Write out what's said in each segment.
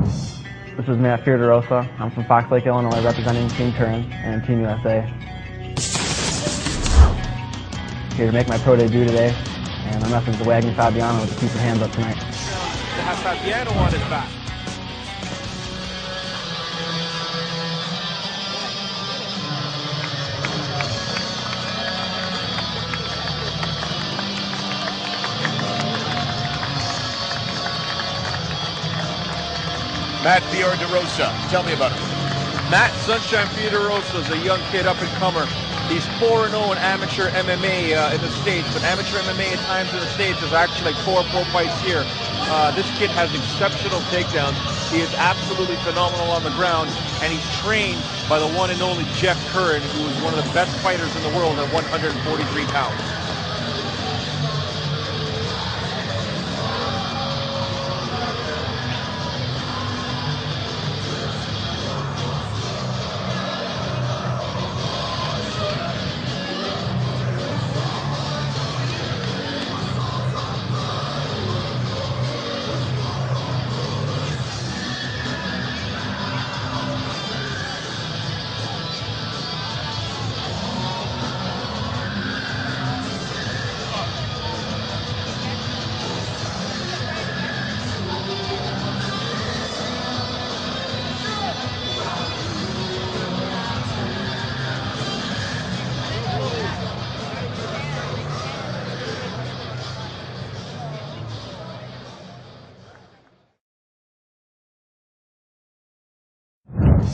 This is Matt Fierderosa. I'm from Fox Lake, Illinois, representing Team Curran and Team USA. Here to make my pro debut today, and I'm up against Wagner Fabiano to keep your hands up tonight. To have Fabiano on his back. Matt Fierderosa, tell me about him. Matt Sunshine Fierderosa is a young kid, up-and-comer. He's 4-0 in amateur MMA in the States, but amateur MMA at times in the States is actually like 4 pro fights here. This kid has exceptional takedowns. He is absolutely phenomenal on the ground, and he's trained by the one and only Jeff Curran, who is one of the best fighters in the world at 143 pounds.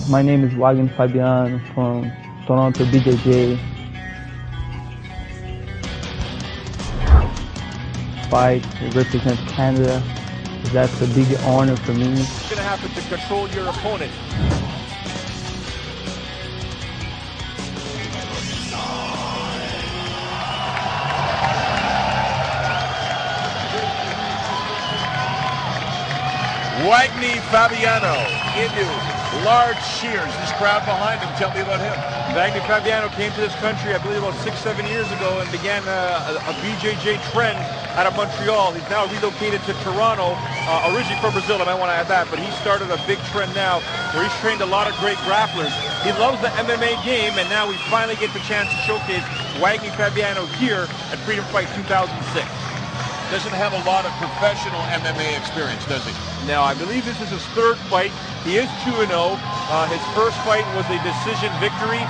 My name is Wagner Fabiano from Toronto, BJJ. Fight represents Canada. That's a big honor for me. What's going to happen to control your opponent? Wagner Fabiano into large cheers. This crowd behind him, tell me about him. Wagner Fabiano came to this country, I believe, about 6-7 years ago and began a BJJ trend out of Montreal. He's now relocated to Toronto, originally from Brazil, I might want to add that, but he started a big trend now where he's trained a lot of great grapplers. He loves the MMA game, and now we finally get the chance to showcase Wagner Fabiano here at Freedom Fight 2006. Doesn't have a lot of professional MMA experience, does he? Now, I believe this is his 3rd fight. He is 2-0. His first fight was a decision victory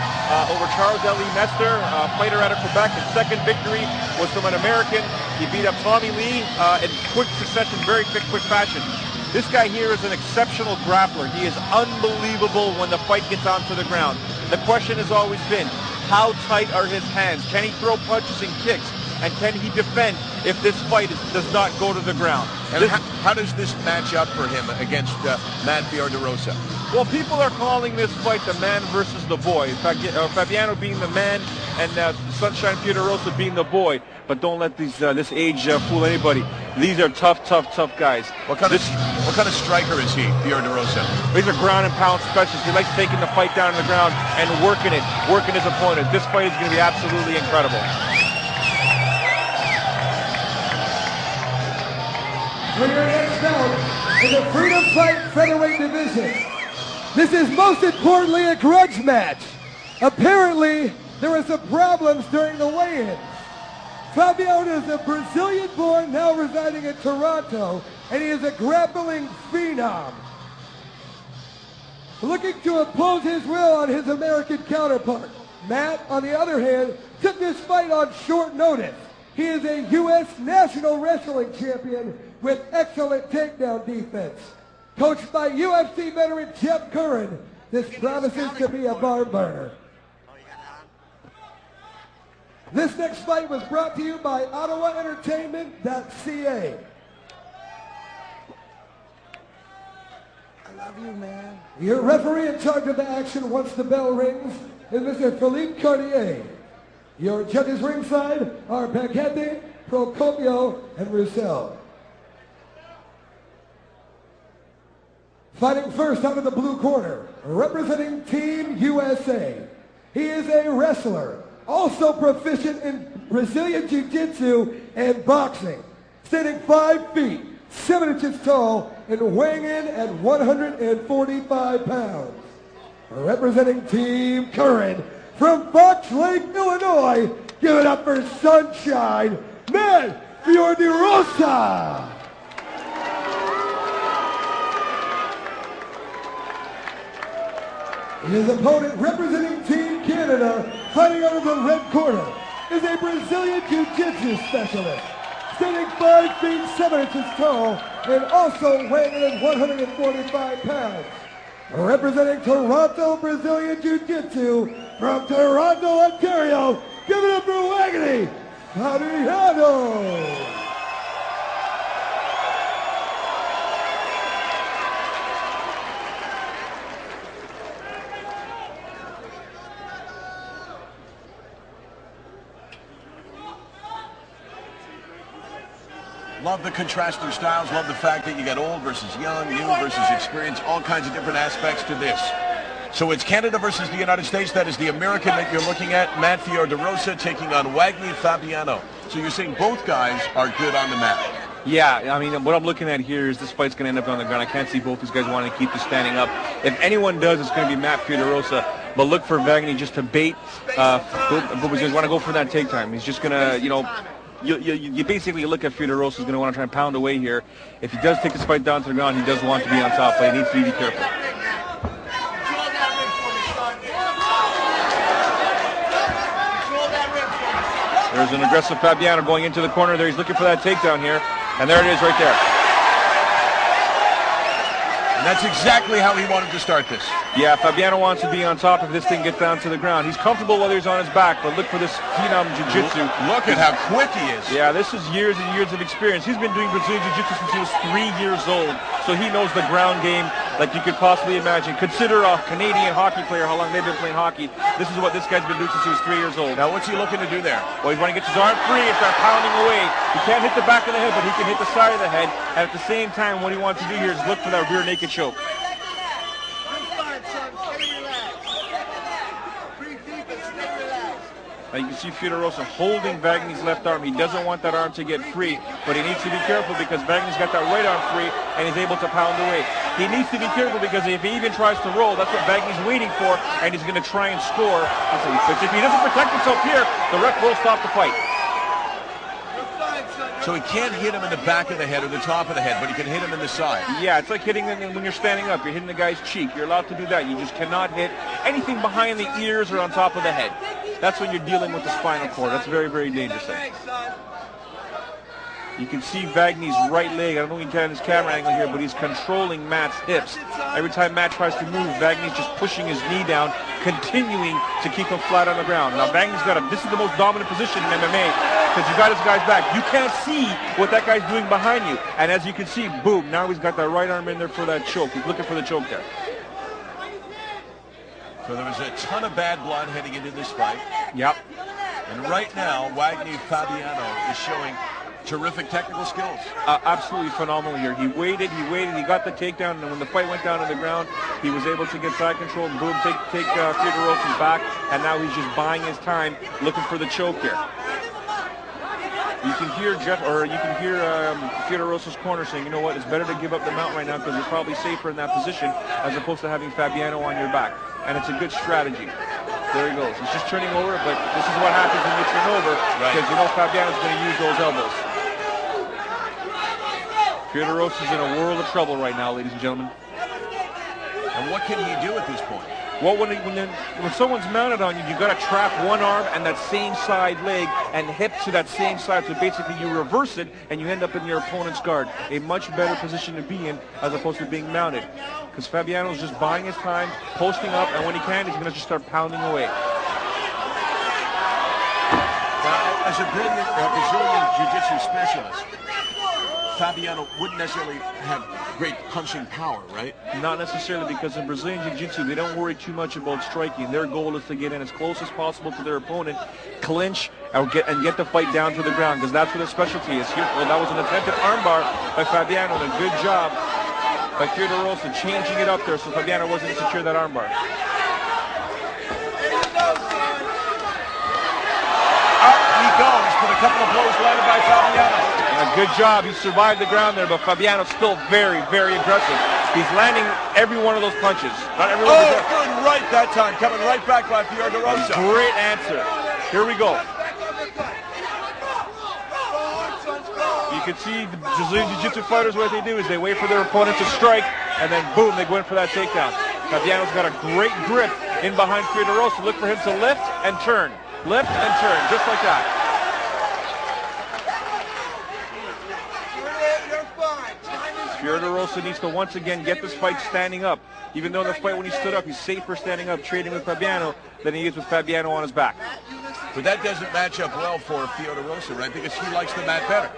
over Charles-Elie Mestre, fighter out of Quebec. His second victory was from an American. He beat up Tommy Lee in quick succession, very quick fashion. This guy here is an exceptional grappler. He is unbelievable when the fight gets onto the ground. The question has always been, how tight are his hands? Can he throw punches and kicks? And can he defend if this fight does not go to the ground? And how does this match up for him against Matt Fierderosa? Well, people are calling this fight the man versus the boy. Fabiano being the man and Sunshine Fierderosa being the boy. But don't let this age fool anybody. These are tough guys. What kind of striker is he, Fierderosa? He's a ground and pound specialist. He likes taking the fight down on the ground and working his opponent. This fight is going to be absolutely incredible. For your next bout in the Freedom Fight Featherweight division. This is most importantly a grudge match. Apparently, there were some problems during the weigh-ins. Fabiano is a Brazilian-born, now residing in Toronto, and he is a grappling phenom. Looking to impose his will on his American counterpart. Matt, on the other hand, took this fight on short notice. He is a U.S. national wrestling champion with excellent takedown defense. Coached by UFC veteran Jeff Curran, this promises to be a barn burner. This next fight was brought to you by OttawaEntertainment.ca. I love you, man. Your referee in charge of the action once the bell rings is Mr. Philippe Cartier. Your judges ringside are Paquete, Procopio, and Roussel. Fighting first out of the blue corner, representing Team USA. He is a wrestler, also proficient in Brazilian Jiu-Jitsu and boxing. Standing 5 feet, 7 inches tall, and weighing in at 145 pounds. Representing Team Curran from Fox Lake, Illinois, give it up for Sunshine, Matt Fiorderosa. His opponent, representing Team Canada, fighting out of the red corner, is a Brazilian Jiu-Jitsu specialist, standing 5 feet 7 inches tall and also weighing in at 145 pounds. Representing Toronto Brazilian Jiu-Jitsu from Toronto, Ontario, give it up for Wagner Fabiano. Love the contrasting styles. Love the fact that you got old versus young, new versus experience, all kinds of different aspects to this. So it's Canada versus the United States. That is the American that you're looking at, Matt Fiorderosa, taking on Wagner Fabiano. So you're saying both guys are good on the mat. Yeah, I mean, what I'm looking at here is this fight's going to end up on the ground. I can't see both these guys wanting to keep this standing up. If anyone does, it's going to be Matt Fiorderosa. But look for Wagner just to bait. Both guys want to go for that take time. He's just going to, you know, you basically look at Fiorderosa is going to want to try and pound away here. If he does take this fight down to the ground, he does want to be on top, but he needs to be careful. There's an aggressive Fabiano going into the corner there. He's looking for that takedown here, and there it is right there. And that's exactly how he wanted to start this. Yeah, Fabiano wants to be on top if this thing gets down to the ground. He's comfortable whether he's on his back, but look for this phenom jiu-jitsu. Look at how quick he is. Yeah, this is years and years of experience. He's been doing Brazilian jiu-jitsu since he was 3 years old, so he knows the ground game like you could possibly imagine. Consider a Canadian hockey player, how long they've been playing hockey. This is what this guy's been doing since he was 3 years old. Now, what's he looking to do there? Well, he's want to get his arm free and start pounding away. He can't hit the back of the head, but he can hit the side of the head. And at the same time, what he wants to do here is look for that rear naked choke. Now you can see Fiorderosa holding Wagner's left arm. He doesn't want that arm to get free, but he needs to be careful because Wagner's got that right arm free and he's able to pound away. He needs to be careful because if he even tries to roll, that's what Wagner's waiting for, and he's going to try and score. But if he doesn't protect himself here, the ref will stop the fight. So he can't hit him in the back of the head or the top of the head, but he can hit him in the side. Yeah, it's like hitting when you're standing up. You're hitting the guy's cheek. You're allowed to do that. You just cannot hit anything behind the ears or on top of the head. That's when you're dealing with the spinal cord. That's very, very dangerous. You can see Wagner's right leg. I don't know if you can get his camera angle here, but he's controlling Matt's hips. Every time Matt tries to move, Wagner's just pushing his knee down, continuing to keep him flat on the ground. Now Wagner's got this is the most dominant position in MMA because you got his guy's back. You can't see what that guy's doing behind you. And as you can see, boom, now he's got that right arm in there for that choke. He's looking for the choke there. So there was a ton of bad blood heading into this fight. Yep. And right now, Wagner Fabiano is showing terrific technical skills. Absolutely phenomenal here. He waited, he got the takedown, and when the fight went down to the ground, he was able to get side control and boom, take Fiorderosa's back, and now he's just buying his time, looking for the choke here. You can hear Fiorderosa's corner saying, you know what, it's better to give up the mount right now because you're probably safer in that position as opposed to having Fabiano on your back. And it's a good strategy. There he goes. He's just turning over, but this is what happens when you turn over because you know Fabiano's going to use those elbows. Fiorderosa's in a world of trouble right now, ladies and gentlemen. And what can he do at this point? Well, when someone's mounted on you, you got to trap one arm and that same side leg and hip to that same side. So basically you reverse it and you end up in your opponent's guard. A much better position to be in as opposed to being mounted. Because Fabiano's just buying his time, posting up, and when he can, he's going to just start pounding away. Now, as a Brazilian Jiu-Jitsu specialist, Fabiano wouldn't necessarily have great punching power, right? Not necessarily, because in Brazilian Jiu-Jitsu, they don't worry too much about striking. Their goal is to get in as close as possible to their opponent, clinch, and get the fight down to the ground, because that's what their specialty is. Here, well, that was an attempted armbar by Fabiano, and a good job by Fiorderosa changing it up there so Fabiano wasn't to secure that armbar. Up he goes, but a couple of blows landed by Fabiano. Good job. He survived the ground there, but Fabiano's still very, very aggressive. He's landing every one of those punches. Not every one. Good right that time. Coming right back by Fiorderosa. Great answer. Here we go. You can see the Brazilian Jiu-Jitsu fighters, what they do is they wait for their opponent to strike, and then boom, they go in for that takedown. Fabiano's got a great grip in behind Fiorderosa. Look for him to lift and turn. Lift and turn, just like that. Fiorderosa needs to once again get this fight standing up. Even though in the fight when he stood up, he's safer standing up trading with Fabiano than he is with Fabiano on his back. But that doesn't match up well for Fiorderosa, right? Because he likes the mat better.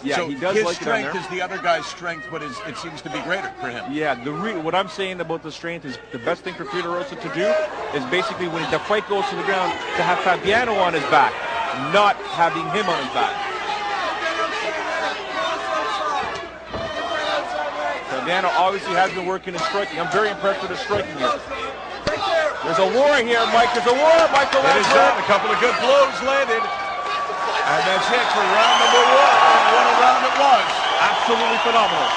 Yeah, so he does his like strength it on there. is the other guy's strength, but it seems to be greater for him. Yeah, what I'm saying about the strength is the best thing for Fiorderosa to do is basically when the fight goes to the ground to have Fabiano on his back, not having him on his back. Fabiano obviously has been working his striking. I'm very impressed with his striking here. There's a war here, Mike. There's a war, Michael. It is on. A couple of good blows landed. And that's it for round number one. And what a round it was. Absolutely phenomenal.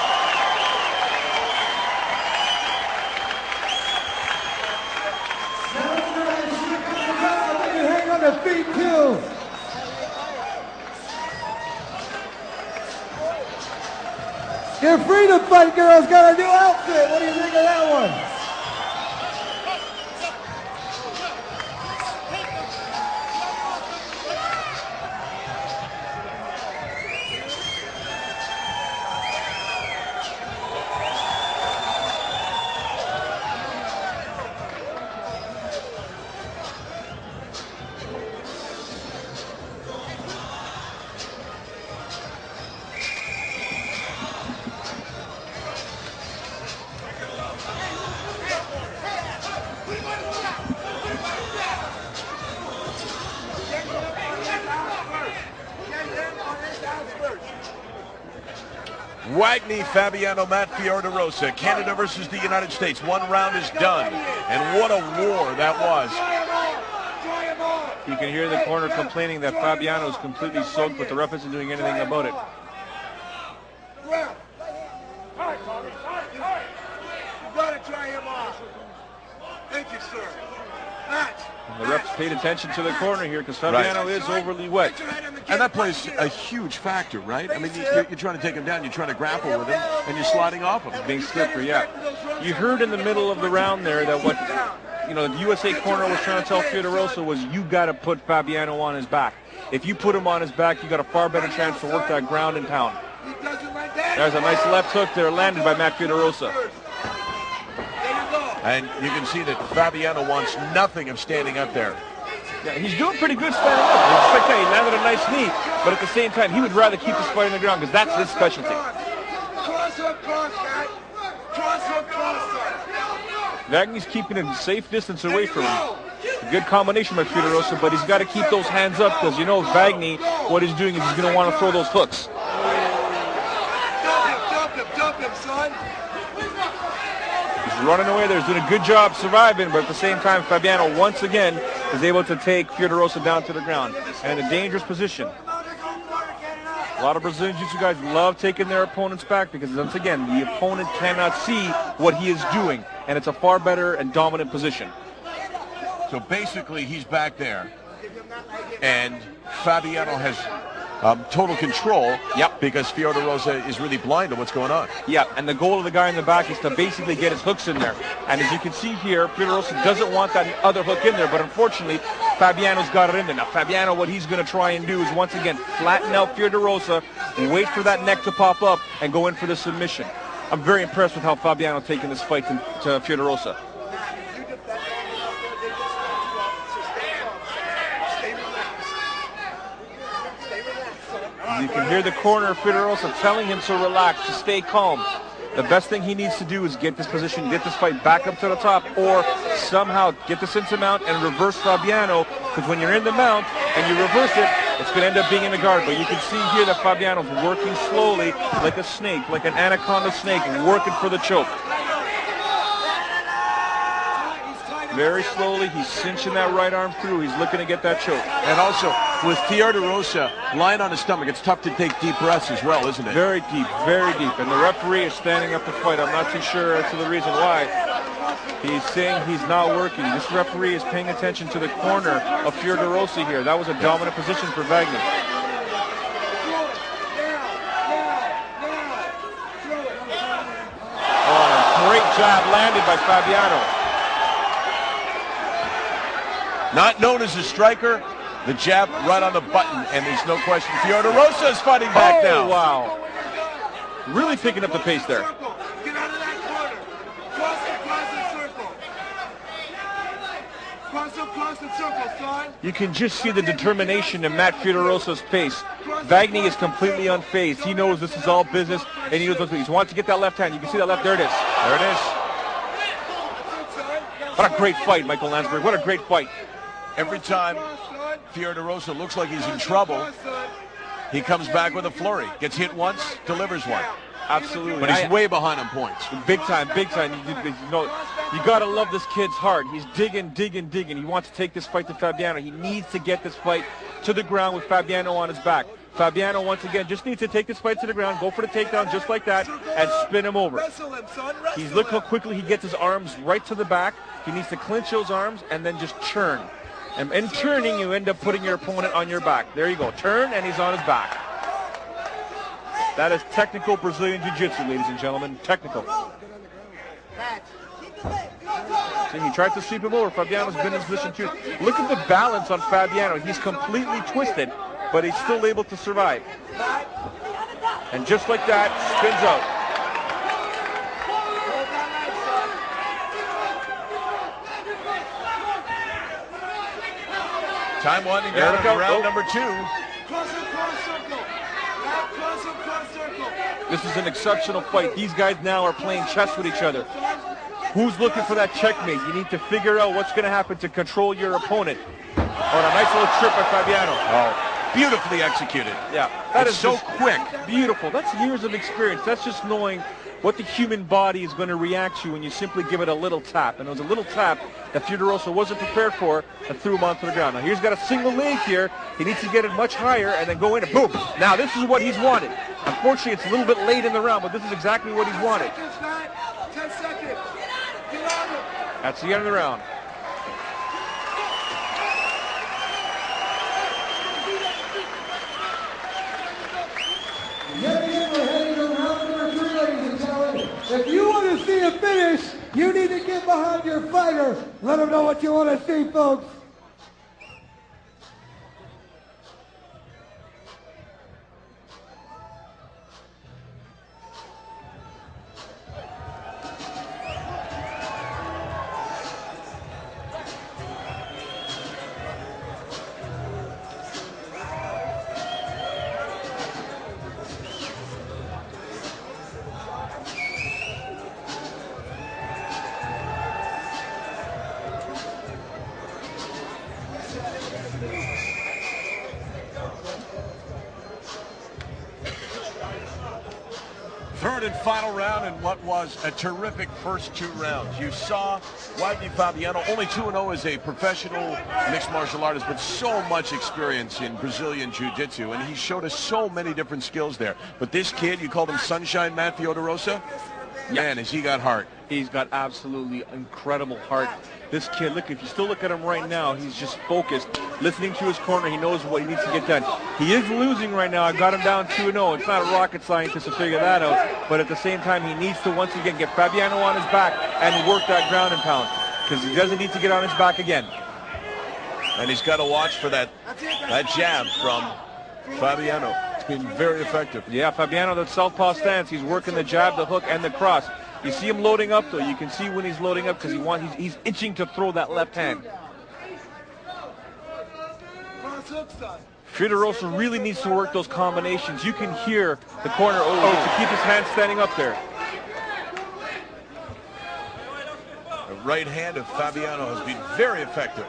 Hang on the feet, too. Your Freedom Fight girl's got a new outfit. What do you think of that one? Wagner, Fabiano, Matt Fiorderosa, Canada versus the United States. One round is done, and what a war that was. You can hear the corner complaining that Fabiano is completely soaked, but the ref isn't doing anything about it. Thank you, sir. And the refs paid attention to the corner here because Fabiano is overly wet. And that plays a huge factor, right? I mean, you're trying to take him down, you're trying to grapple with him, and you're sliding off of him. Being slippery, yeah. You heard in the middle of the round there that what, the USA corner was trying to tell Fiorderosa was you got to put Fabiano on his back. If you put him on his back, you got a far better chance to work that ground and pound. There's a nice left hook there landed by Matt Fiorderosa. And you can see that Fabiano wants nothing of standing up there. Yeah, he's doing pretty good standing up. It's like that. He landed a nice knee, but at the same time, he would rather keep this fight on the ground because that's his specialty. Wagner's keeping a safe distance away from him. A good combination by Fiorderosa, but he's got to keep those hands up because Wagner, what he's doing is he's going to want to throw those hooks. Dump him, son. He's running away there. He's doing a good job surviving, but at the same time, Fabiano once again is able to take Fiorderosa down to the ground and in a dangerous position. A lot of Brazilian Jiu-Jitsu guys love taking their opponents back because, once again, the opponent cannot see what he is doing, and it's a far better and dominant position. So basically, he's back there, and Fabiano has total control. Yep. Because Fiorderosa is really blind to what's going on. Yeah, and the goal of the guy in the back is to basically get his hooks in there. And as you can see here, Fiorderosa doesn't want that other hook in there, but unfortunately, Fabiano's got it in there. Now, Fabiano, what he's going to try and do is, once again, flatten out Fiorderosa, wait for that neck to pop up, and go in for the submission. I'm very impressed with how Fabiano taking this fight to Fiorderosa. You can hear the corner of Fiorderosa telling him to relax, to stay calm. The best thing he needs to do is get this position, get this fight back up to the top, or somehow get this into mount and reverse Fabiano, because when you're in the mount and you reverse it, it's going to end up being in the guard. But you can see here that Fabiano's working slowly like a snake, like an anaconda snake, working for the choke. very slowly. He's cinching that right arm through. He's looking to get that choke. And also, with Theodorosa lying on his stomach, it's tough to take deep breaths as well, isn't it? Very deep, very deep. And the referee is standing up to fight. I'm not too sure as to the reason why. He's saying he's not working. This referee is paying attention to the corner of Theodorosa here. That was a dominant position for Wagner. Oh, great jab landed by Fabiano. Not known as a striker, the jab right on the button, and there's no question. Theodorosa is fighting back now. Wow. Really picking up the pace there. Get out of that corner. Cross the circle. Cross the circle, son. You can just see the determination in Matt Theodorosa's pace. Wagner is completely unfazed. He knows this is all business, and he knows what he wants to get that left hand. You can see that left. There it is. There it is. What a great fight, Michael Landsberg. What a great fight. Every time Theodorosa looks like he's in trouble, he comes back with a flurry. Gets hit once, delivers one. Absolutely. But he's way behind on points. Big time, big time. You know, you got to love this kid's heart. He's digging. He wants to take this fight to Fabiano. He needs to get this fight to the ground with Fabiano on his back. Fabiano, once again, just needs to take this fight to the ground, go for the takedown just like that, and spin him over. He's look how quickly he gets his arms right to the back. He needs to clinch those arms and then just churn. And in turning, you end up putting your opponent on your back. There you go. Turn, and he's on his back. That is technical Brazilian Jiu-Jitsu, ladies and gentlemen. Technical. See, he tried to sweep him over. Fabiano's been in position too. Look at the balance on Fabiano. He's completely twisted, but he's still able to survive. And just like that, spins out. Time winding down in round number 2. This is an exceptional fight. These guys now are playing chess with each other. Who's looking for that checkmate? You need to figure out what's going to happen to control your opponent. Oh, and a nice little trip by Fabiano. Oh, beautifully executed. Yeah, that is so quick. Beautiful. That's years of experience. That's just knowing what the human body is going to react to when you simply give it a little tap. And it was a little tap that Theodorosa wasn't prepared for and threw him onto the ground. Now he's got a single leg here. He needs to get it much higher and then go in and boom. Now this is what he's wanted. Unfortunately, it's a little bit late in the round, but this is exactly what he's wanted. 10 seconds. Get on him. That's the end of the round. If you want to see a finish, you need to get behind your fighter. Let him know what you want to see, folks. Third and final round in what was a terrific first 2 rounds. You saw Wagner Fabiano, only 2-0 as a professional mixed martial artist, but so much experience in Brazilian Jiu-Jitsu, and he showed us so many different skills there. But this kid, you called him Sunshine Matt Theodorosa? Man, has he got heart. He's got absolutely incredible heart. This kid, look, if you still look at him right now, he's just focused, listening to his corner. He knows what he needs to get done. He is losing right now. I got him down 2-0. It's not a rocket scientist to figure that out. But at the same time, he needs to once again get Fabiano on his back and work that ground and pound, because he doesn't need to get on his back again. And he's got to watch for that jab from Fabiano. It's been very effective. Yeah, Fabiano, that southpaw stance. He's working the jab, the hook, and the cross. You see him loading up, though. You can see when he's loading up because he's itching to throw that left hand. Theodorosa really needs to work those combinations. You can hear the corner to keep his hand standing up there. The right hand of Fabiano has been very effective.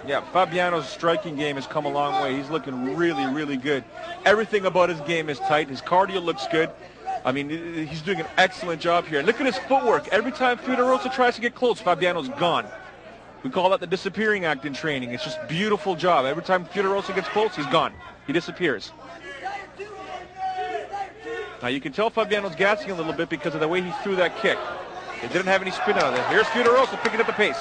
Yeah, Fabiano's striking game has come a long way. He's looking really, really good. Everything about his game is tight. His cardio looks good. I mean, he's doing an excellent job here. And look at his footwork. Every time Theodorosa tries to get close, Fabiano's gone. We call that the disappearing act in training. It's just a beautiful job. Every time Fiordosa gets close, he's gone. He disappears. Now you can tell Fabiano's gassing a little bit because of the way he threw that kick. It didn't have any spin on it. Here's Fiordosa picking up the pace.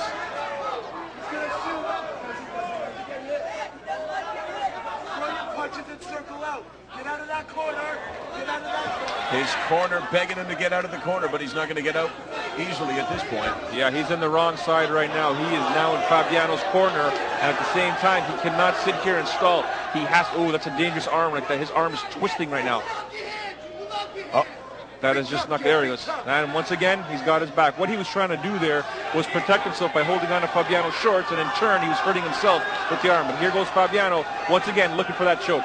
His corner begging him to get out of the corner, but he's not going to get out easily at this point. Yeah, he's in the wrong side right now. He is now in Fabiano's corner, and at the same time, he cannot sit here and stall. He has, oh, that's a dangerous arm right there. His arm is twisting right now. Oh, that is just not, there he goes. And once again, he's got his back. What he was trying to do there was protect himself by holding on to Fabiano's shorts, and in turn, he was hurting himself with the arm. But here goes Fabiano, once again, looking for that choke.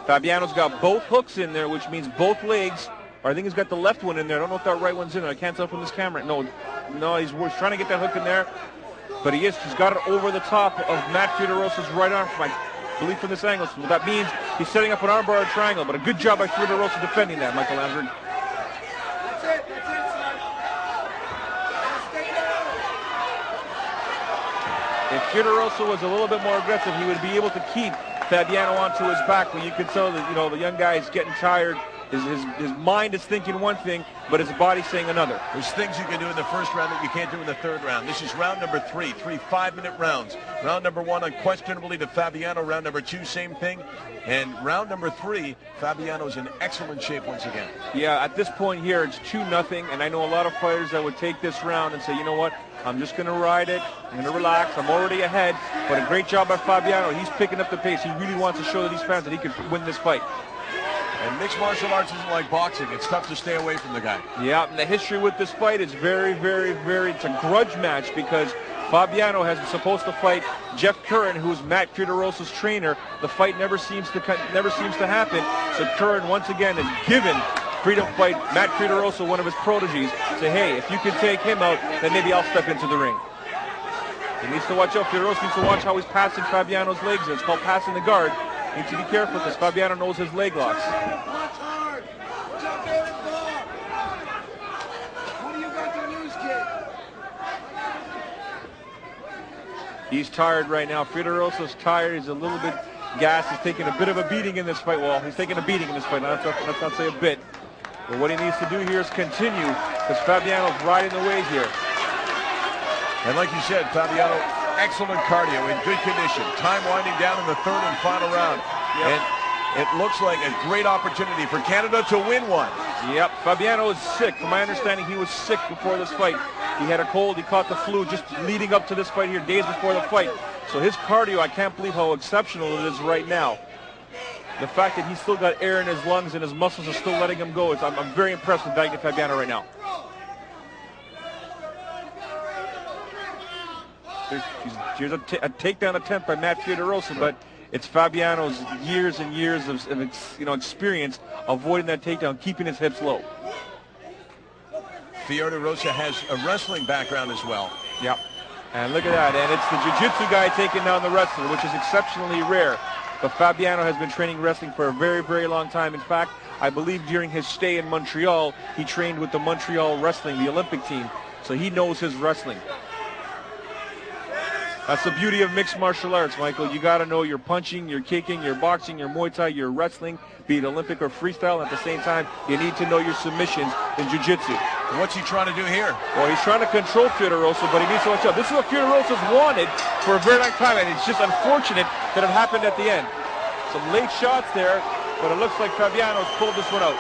Fabiano's got both hooks in there, which means both legs. Or I think he's got the left one in there. I don't know if that right one's in there. I can't tell from this camera. No, he's trying to get that hook in there. But he's got it over the top of Matt Fiordosa's right arm, I believe, from this angle. So that means he's setting up an armbar triangle. But a good job by Fiordosa defending that, Michael Landry. If Fiordosa was a little bit more aggressive, he would be able to keep Fabiano onto his back, but you can tell that, you know, the young guy is getting tired. His mind is thinking one thing, but his body's saying another. There's things you can do in the first round that you can't do in the third round. This is round number three 5-minute rounds. Round number one, unquestionably to Fabiano. Round number two, same thing. And round number three, Fabiano's in excellent shape once again. Yeah, at this point here, it's 2-0, and I know a lot of fighters that would take this round and say, you know what, I'm just going to ride it. I'm going to relax. I'm already ahead. But a great job by Fabiano. He's picking up the pace. He really wants to show these fans that he could win this fight. And mixed martial arts isn't like boxing. It's tough to stay away from the guy. Yeah, and the history with this fight is very, very, very, it's a grudge match because Fabiano has been supposed to fight Jeff Curran, who's Matt Fiordosa's trainer. The fight never seems to happen. So Curran, once again, has given Freedom Fight Matt Fiordosa, one of his protégés, say, hey, if you can take him out, then maybe I'll step into the ring. He needs to watch out. Fiordosa needs to watch how he's passing Fabiano's legs. It's called passing the guard. Needs to be careful because Fabiano knows his leg locks. Watch hard. Jump in and ball. What do you got to lose, kid? He's tired right now. Fiordosa's tired. He's a little bit gassed. He's taking a bit of a beating in this fight. Well, he's taking a beating in this fight. Let's not say a bit. But what he needs to do here is continue because Fabiano's riding the wave here. And like you said, Fabiano, excellent cardio, in good condition. Time winding down in the third and final round. Yep. And it looks like a great opportunity for Canada to win one. Yep, Fabiano is sick. From my understanding, he was sick before this fight. He had a cold. He caught the flu just leading up to this fight here, days before the fight. So his cardio, I can't believe how exceptional it is right now. The fact that he's still got air in his lungs and his muscles are still letting him go. I'm very impressed with Wagner Fabiano right now. Here's a takedown attempt by Matt Fiordosa, but it's Fabiano's years and years of experience avoiding that takedown, keeping his hips low. Fiordosa has a wrestling background as well. Yep. And look at that. And it's the jiu-jitsu guy taking down the wrestler, which is exceptionally rare. But Fabiano has been training wrestling for a very, very long time. In fact, I believe during his stay in Montreal, he trained with the Montreal Wrestling, the Olympic team. So he knows his wrestling. That's the beauty of mixed martial arts, Michael. You got to know your punching, your kicking, your boxing, your Muay Thai, your wrestling, be it Olympic or freestyle. At the same time, you need to know your submissions in jiu-jitsu. What's he trying to do here? Well, he's trying to control Fiordosa, but he needs to watch out. This is what Fiordosa's wanted for a very long time, and it's just unfortunate that it happened at the end. Some late shots there, but it looks like Fabiano's pulled this one out.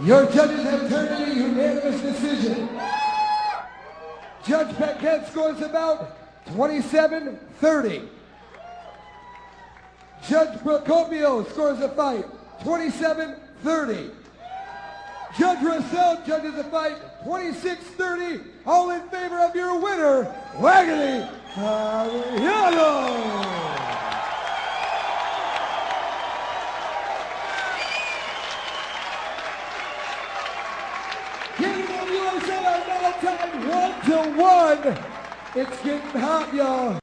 Your judges have turned in a unanimous decision. Judge Paquette scores about 27-30. Judge Procopio scores the fight 27-30. Judge Russell judges the fight 26-30. All in favor of your winner, Wagner Fabiano. King of USA on Valentine 1-1. It's getting hot, y'all.